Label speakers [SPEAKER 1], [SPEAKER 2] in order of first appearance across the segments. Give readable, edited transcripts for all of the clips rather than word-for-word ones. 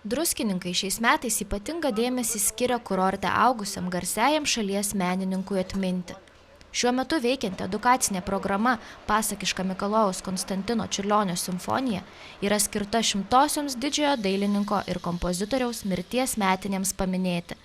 [SPEAKER 1] Druskininkai šiais metais ypatingą dėmesį skiria kurorte augusiam garsiajam šalies menininkui atminti. Šiuo metu veikianti edukacinė programa Pasakiška Mikalojaus Konstantino Čiurlionio simfonija yra skirta 100-sioms didžiojo dailininko ir kompozitoriaus mirties metinėms paminėti.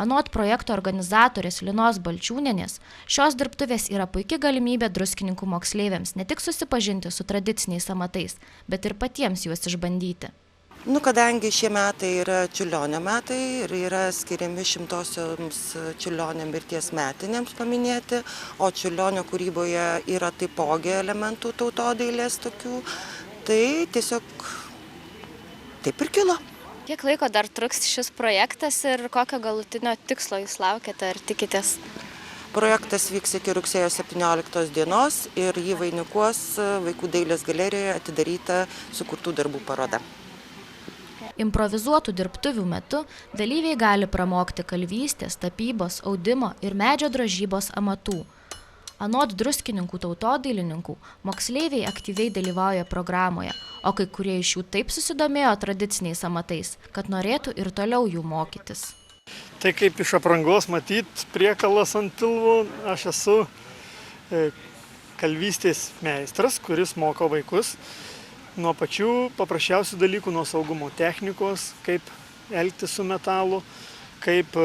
[SPEAKER 1] Anot projekto organizatorės Linos Balčiūnienės, šios dirbtuvės yra puiki galimybė druskininkų moksleiviams ne tik susipažinti su tradiciniais amatais, bet ir patiems juos išbandyti.
[SPEAKER 2] Kadangi šie metai yra Čiurlionio metai ir yra skiriami 100-sioms Čiurlionio mirties metinėms paminėti, o Čiurlionio kūryboje yra taipogi elementų tautodailės tokių, tai tiesiog taip ir kilo.
[SPEAKER 3] Kiek laiko dar truks šis projektas ir kokio galutinio tikslo jūs laukiate ar tikitės?
[SPEAKER 2] Projektas vyks iki rugsėjo 17 dienos ir jį vainikuos Vaikų dailės galerijoje atidaryta sukurtų darbų paroda.
[SPEAKER 1] Improvizuotų dirbtuvių metu dalyviai gali pramokti kalvystės, tapybos, audimo ir medžio drožybos amatų. Anot druskininkų tautodailininkų, moksleiviai aktyviai dalyvauja programoje, o kai kurie iš jų taip susidomėjo tradiciniais amatais, kad norėtų ir toliau jų mokytis.
[SPEAKER 4] Tai kaip iš aprangos matyt priekalas ant pilvo, aš esu kalvystės meistras, kuris moko vaikus nuo pačių paprasčiausių dalykų, nuo saugumo technikos, kaip elgtis su metalu, kaip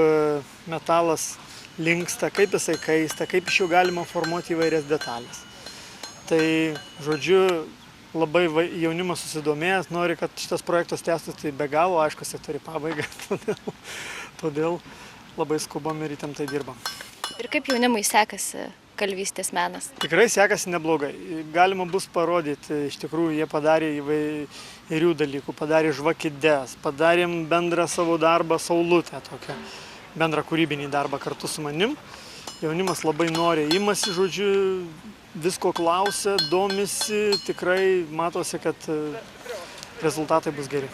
[SPEAKER 4] metalas linksta, kaip jisai kaista, kaip iš jo galima formuoti įvairias detalės. Tai, žodžiu, labai jaunimas susidomėjęs, nori, kad šitas projektas tęstųsi, tai be galo, aišku, jisai turi pabaigą, todėl labai skubam ir įtemptai dirbam.
[SPEAKER 3] Ir kaip jaunimui sekasi kalvystės menas?
[SPEAKER 4] Tikrai sekasi neblogai. Galima bus parodyti, iš tikrųjų jie padarė įvairių dalykų, padarė žvakides, padarėm bendrą savo darbą saulutę, tokią bendrą kūrybinį darbą kartu su manim. Jaunimas labai nori, imasi, žodžiu, visko klausia, domisi, tikrai matosi, kad rezultatai bus geri.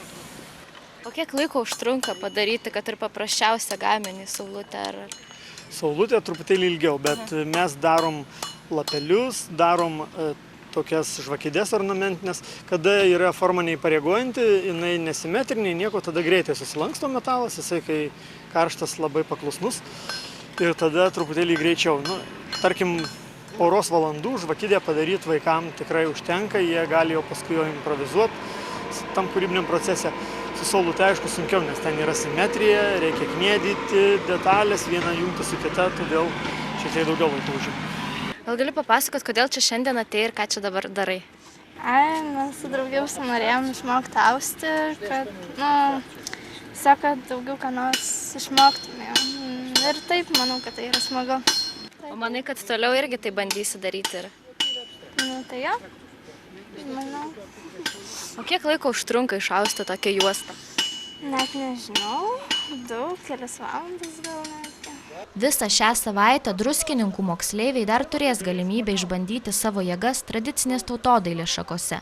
[SPEAKER 3] O kiek laiko užtrunka padaryti, kad ir paprasčiausią gaminį saulutę ar...
[SPEAKER 4] Saulutė truputėlį ilgiau, bet mes darom lapelius, darom tokias žvakides ornamentinės, kada yra forma neįpareigojanti, jinai nesimetrinė, nieko, tada greitai susilanksto metalas, jisai kai karštas labai paklusnus ir tada truputėlį greičiau. Tarkim, poros valandų žvakidę padaryti vaikam tikrai užtenka, jie gali jau paskui jo improvizuoti tam kūrybiniam procese. Su saulute, aišku, sunkiau, nes ten yra simetrija, reikia kniedyti detalės, vieną jungti su kita, todėl šiek tiek daugiau laiko užima.
[SPEAKER 3] Gal gali papasakot, kodėl čia šiandien atėjai ir ką čia dabar darai?
[SPEAKER 5] Mes su draugiu norėjom išmokti austi, kad, tiesiog, kad daugiau ką nors išmoktumėm. Ir taip, manau, kad tai yra smagu.
[SPEAKER 3] O manai, kad toliau irgi tai bandysi daryti?
[SPEAKER 5] Tai jo, manau.
[SPEAKER 3] O kiek laiko užtrunka išausti tokią juostą?
[SPEAKER 5] Net nežinau, kelias valandas gal net.
[SPEAKER 1] Visą šią savaitę druskininkų moksleiviai dar turės galimybę išbandyti savo jėgas tradicinės tautodailės šakose.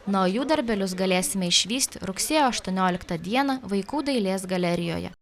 [SPEAKER 1] O jų darbelius galėsime išvysti rugsėjo 18 dieną Vaikų dailės galerijoje.